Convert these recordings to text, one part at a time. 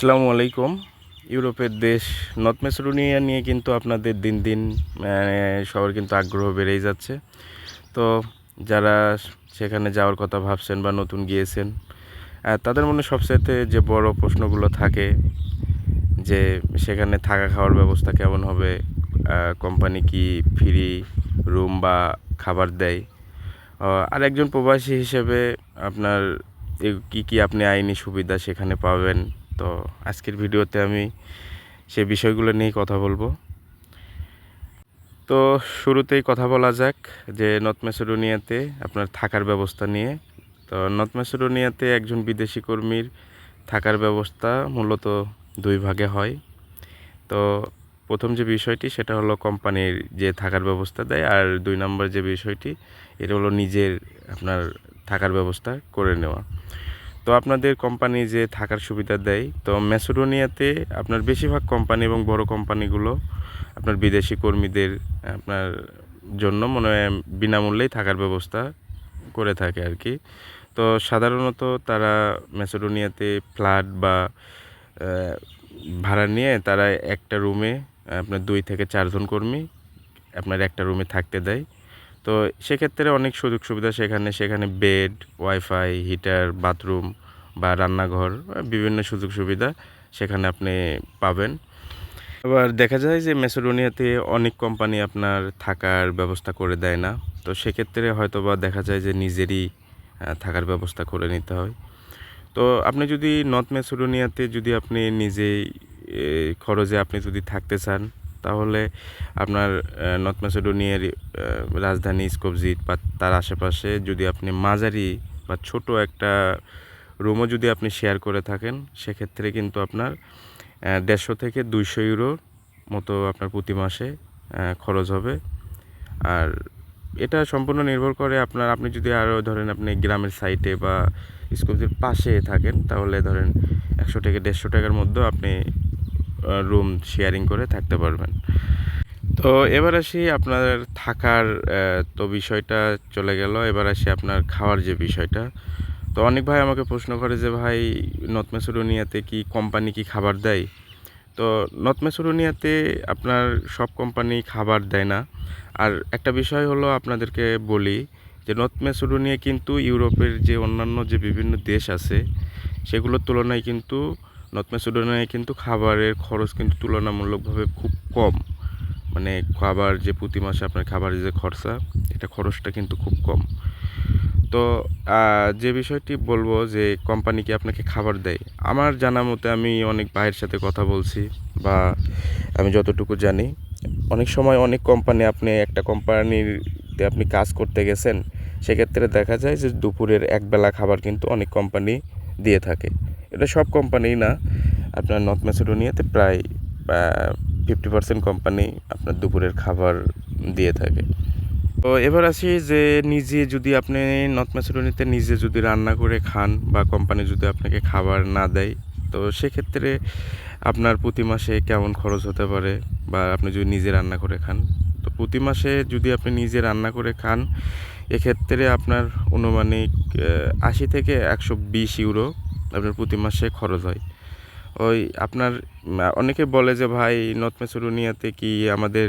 আসসালামু আলাইকুম। ইউরোপের দেশ নর্থ ম্যাসেডোনিয়া নিয়ে কিন্তু আপনাদের দিন দিন সবার কিন্তু আগ্রহ বেড়েই যাচ্ছে। তো যারা সেখানে যাওয়ার কথা ভাবছেন বা নতুন গিয়েছেন, তাদের মনে সবচাইতে যে বড় প্রশ্নগুলো থাকে যে সেখানে থাকা খাওয়ার ব্যবস্থা কেমন হবে, কোম্পানি কি ফ্রি রুম বা খাবার দেয়, আর একজন প্রবাসী হিসেবে আপনার কী কী আপনি আইনি সুবিধা সেখানে পাবেন। তো আজকের ভিডিওতে আমি সে বিষয়গুলো নিয়েই কথা বলবো। তো শুরুতেই কথা বলা যাক যে নর্থ ম্যাসেডোনিয়াতে আপনার থাকার ব্যবস্থা নিয়ে। তো নর্থ ম্যাসেডোনিয়াতে একজন বিদেশি কর্মীর থাকার ব্যবস্থা মূলত দুই ভাগে হয়। তো প্রথম যে বিষয়টি সেটা হলো কোম্পানির যে থাকার ব্যবস্থা দেয়, আর দুই নম্বর যে বিষয়টি এটা হলো নিজের আপনার থাকার ব্যবস্থা করে নেওয়া। তো আপনাদের কোম্পানি যে থাকার সুবিধা দেয়, তো ম্যাসেডোনিয়াতে আপনার বেশিরভাগ কোম্পানি এবং বড় কোম্পানিগুলো আপনার বিদেশি কর্মীদের আপনার জন্য মনে হয় বিনামূল্যেই থাকার ব্যবস্থা করে থাকে আর কি। তো সাধারণত তারা ম্যাসেডোনিয়াতে ফ্ল্যাট বা ভাড়া নিয়ে তারা একটা রুমে আপনার 2 থেকে 4 জন কর্মী আপনার একটা রুমে থাকতে দেয়। তো সেক্ষেত্রে অনেক সুযোগ সুবিধা সেখানে বেড, ওয়াইফাই, হিটার, বাথরুম বা রান্নাঘর, বিভিন্ন সুযোগ সুবিধা সেখানে আপনি পাবেন। আবার দেখা যায় যে ম্যাসেডোনিয়াতে অনেক কোম্পানি আপনার থাকার ব্যবস্থা করে দেয় না। তো সেক্ষেত্রে হয়তোবা দেখা যায় যে নিজেরই থাকার ব্যবস্থা করে নিতে হয়। তো আপনি যদি নর্থ ম্যাসেডোনিয়াতে যদি আপনি নিজেই খরচে আপনি যদি থাকতে চান, তাহলে আপনার নর্থ ম্যাসেডোনিয়ার রাজধানী স্কোপজিট বা তার আশেপাশে যদি আপনি মাঝারি বা ছোট একটা রুমও যদি আপনি শেয়ার করে থাকেন, সেক্ষেত্রে কিন্তু আপনার 150 থেকে 200 ইউরোর মতো আপনার প্রতি মাসে খরচ হবে। আর এটা সম্পূর্ণ নির্ভর করে আপনি যদি আরও ধরেন আপনি গ্রামের সাইটে বা স্কুলের পাশে থাকেন, তাহলে ধরেন 100 থেকে 150 টাকার মধ্যেও আপনি রুম শেয়ারিং করে থাকতে পারবেন। তো এবার আসি আপনার থাকার তো বিষয়টা চলে গেল। এবার আসি আপনার খাওয়ার যে বিষয়টা। তো অনেক ভাই আমাকে প্রশ্ন করে যে ভাই নর্থ ম্যাসেডোনিয়াতে কি কোম্পানি কি খাবার দেয়? তো নর্থ ম্যাসেডোনিয়াতে আপনার সব কোম্পানি খাবার দেয় না। আর একটা বিষয় হলো আপনাদেরকে বলি যে নর্থ ম্যাসেডোনিয়া কিন্তু ইউরোপের যে অন্যান্য যে বিভিন্ন দেশ আছে সেগুলোর তুলনায় কিন্তু নর্থ ম্যাসেডোনিয়ায় কিন্তু খাবারের খরচ কিন্তু তুলনামূলকভাবে খুব কম। মানে খাবার যে প্রতি মাসে আপনার খাবারের যে খরচা, এটা খরচটা কিন্তু খুব কম। তো যে বিষয়টি বলবো যে কোম্পানি কি আপনাকে খাবার দেয়, আমার জানা মতে আমি অনেক ভাইয়ের সাথে কথা বলছি বা আমি যতটুকু জানি, অনেক সময় অনেক কোম্পানি আপনি একটা কোম্পানিতে আপনি কাজ করতে গেছেন, সেক্ষেত্রে দেখা যায় যে দুপুরের একবেলা খাবার কিন্তু অনেক কোম্পানি দিয়ে থাকে। এটা সব কোম্পানি না, আপনার নর্থ ম্যাসেডোনিয়াতে প্রায় 50% কোম্পানি আপনার দুপুরের খাবার দিয়ে থাকে। তো এবার আসি যে নিজে যদি আপনি নর্থ ম্যাসেডোনিয়াতে নিজে যদি রান্না করে খান বা কোম্পানি যদি আপনাকে খাবার না দেয়, তো সেক্ষেত্রে আপনার প্রতি মাসে কেমন খরচ হতে পারে, বা আপনি যদি নিজে রান্না করে খান, তো প্রতি মাসে যদি আপনি নিজে রান্না করে খান, এক্ষেত্রে আপনার আনুমানিক 80 থেকে 120 ইউরো আপনার প্রতি মাসে খরচ হয়। ওই আপনার অনেকে বলে যে ভাই নর্থ ম্যাসেডোনিয়াতে কি আমাদের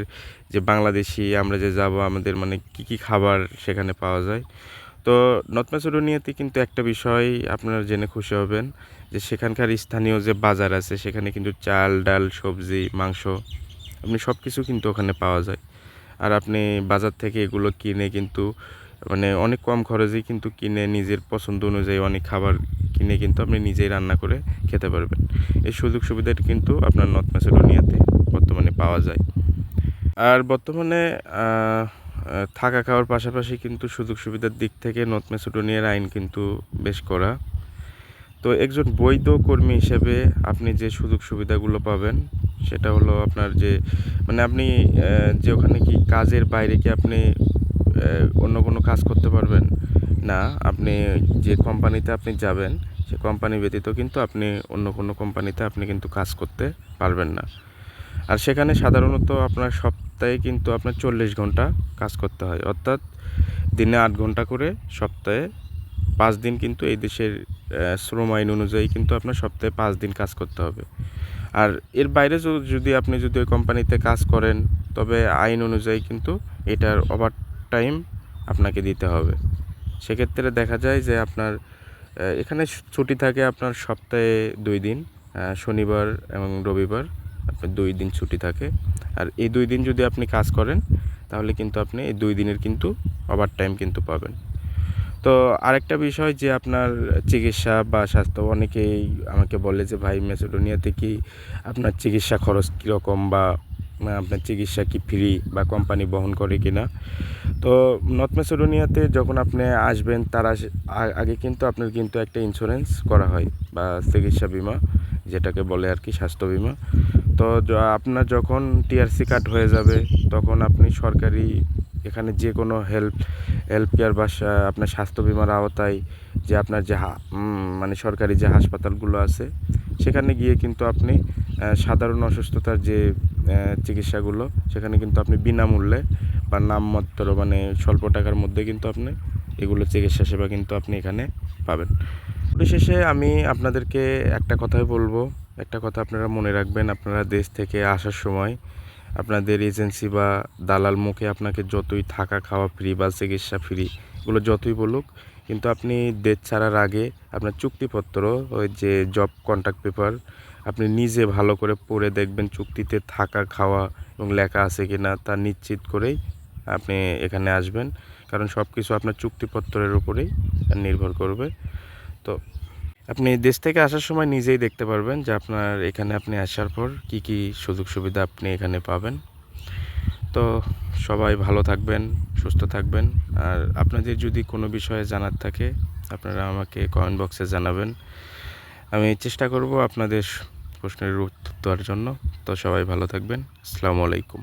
যে বাংলাদেশি আমরা যে যাব আমাদের মানে কি খাবার সেখানে পাওয়া যায়। তো নর্থ ম্যাসেডোনিয়াতে কিন্তু একটা বিষয় আপনারা জেনে খুশি হবেন যে সেখানকার স্থানীয় যে বাজার আছে সেখানে কিন্তু চাল, ডাল, সবজি, মাংস আপনি সব কিছু কিন্তু ওখানে পাওয়া যায়। আর আপনি বাজার থেকে এগুলো কিনে কিন্তু মানে অনেক কম খরচেই কিন্তু কিনে নিজের পছন্দ অনুযায়ী অনেক খাবার কিনে কিন্তু আপনি নিজেই রান্না করে খেতে পারবেন। এই সুযোগ সুবিধাটি কিন্তু আপনার নর্থ ম্যাসেডোনিয়াতে বর্তমানে পাওয়া যায়। আর বর্তমানে থাকা খাওয়ার পাশাপাশি কিন্তু সুযোগ সুবিধার দিক থেকে নর্থ ম্যাসেডোনিয়ার আইন কিন্তু বেশ কড়া। তো একজন বৈধ কর্মী হিসেবে আপনি যে সুযোগ সুবিধাগুলো পাবেন সেটা হলো আপনার যে মানে আপনি যে ওখানে কি কাজের বাইরে কি আপনি অন্য কোনো কাজ করতে পারবেন না। আপনি যে কোম্পানিতে আপনি যাবেন সে কোম্পানি ব্যতীত কিন্তু আপনি অন্য কোনো কোম্পানিতে আপনি কিন্তু কাজ করতে পারবেন না। আর সেখানে সাধারণত আপনার সপ্তাহে কিন্তু আপনার 40 ঘন্টা কাজ করতে হয়, অর্থাৎ দিনে 8 ঘন্টা করে, সপ্তাহে 5 দিন কিন্তু এই দেশের শ্রম আইন অনুযায়ী কিন্তু আপনার সপ্তাহে 5 দিন কাজ করতে হবে। আর এর বাইরে যদি আপনি ওই কোম্পানিতে কাজ করেন, তবে আইন অনুযায়ী কিন্তু এটার ওভারটাইম আপনাকে দিতে হবে। সেক্ষেত্রে দেখা যায় যে আপনার এখানে ছুটি থাকে আপনার সপ্তাহে 2 দিন, শনিবার এবং রবিবার আপনার 2 দিন ছুটি থাকে। আর এই 2 দিন যদি আপনি কাজ করেন, তাহলে কিন্তু আপনি এই 2 দিনের কিন্তু ওভারটাইম কিন্তু পাবেন। তো আরেকটা বিষয় যে আপনার চিকিৎসা বা স্বাস্থ্য, অনেকেই আমাকে বলে যে ভাই ম্যাসেডোনিয়াতে কি আপনার চিকিৎসা খরচ কীরকম, বা আপনার চিকিৎসা কি ফ্রি বা কোম্পানি বহন করে কি না। তো নর্থ ম্যাসেডোনিয়াতে যখন আপনি আসবেন তার আগে কিন্তু আপনার কিন্তু একটা ইন্স্যুরেন্স করা হয় বা চিকিৎসা বিমা, যেটাকে বলে আর কি স্বাস্থ্য বিমা। তো আপনার যখন টিআরসি কার্ড হয়ে যাবে, তখন আপনি সরকারি এখানে যে কোনো হেল্প কেয়ার বা আপনার স্বাস্থ্য বিমার আওতায় যে আপনার যে মানে সরকারি যে হাসপাতালগুলো আছে, সেখানে গিয়ে কিন্তু আপনি সাধারণ অসুস্থতার যে চিকিৎসাগুলো, সেখানে কিন্তু আপনি বিনামূল্যে বা নামমাত্র মানে স্বল্প টাকার মধ্যে কিন্তু আপনি এগুলো চিকিৎসা সেবা কিন্তু আপনি এখানে পাবেন। পরিশেষে আমি আপনাদেরকে একটা কথাই বলবো, একটা কথা আপনারা মনে রাখবেন, আপনারা দেশ থেকে আসার সময় আপনাদের এজেন্সি বা দালাল মুখে আপনাকে যতই থাকা খাওয়া ফ্রি বা চিকিৎসা ফ্রি এগুলো যতই বলুক, কিন্তু আপনি দেশ ছাড়ার আগে আপনার চুক্তিপত্র, ওই যে জব কন্ট্রাক্ট পেপার, আপনি নিজে ভালো করে পড়ে দেখবেন চুক্তিতে থাকা খাওয়া এবং লেখা আছে কি না, তা নিশ্চিত করেই আপনি এখানে আসবেন। কারণ সব কিছু আপনার চুক্তিপত্রের উপরেই নির্ভর করবে। তো আপনি দেশ থেকে আসার সময় নিজেই দেখতে পারবেন যে আপনার এখানে আপনি আসার পর কি কি সুযোগ সুবিধা আপনি এখানে পাবেন। তো সবাই ভালো থাকবেন, সুস্থ থাকবেন। আর আপনাদের যদি কোনো বিষয়ে জানার থাকে, আপনারা আমাকে কমেন্ট বক্সে জানাবেন। আমি চেষ্টা করব আপনাদের প্রশ্নের উত্তর দেওয়ার জন্য। তো সবাই ভালো থাকবেন। আসসালামু আলাইকুম।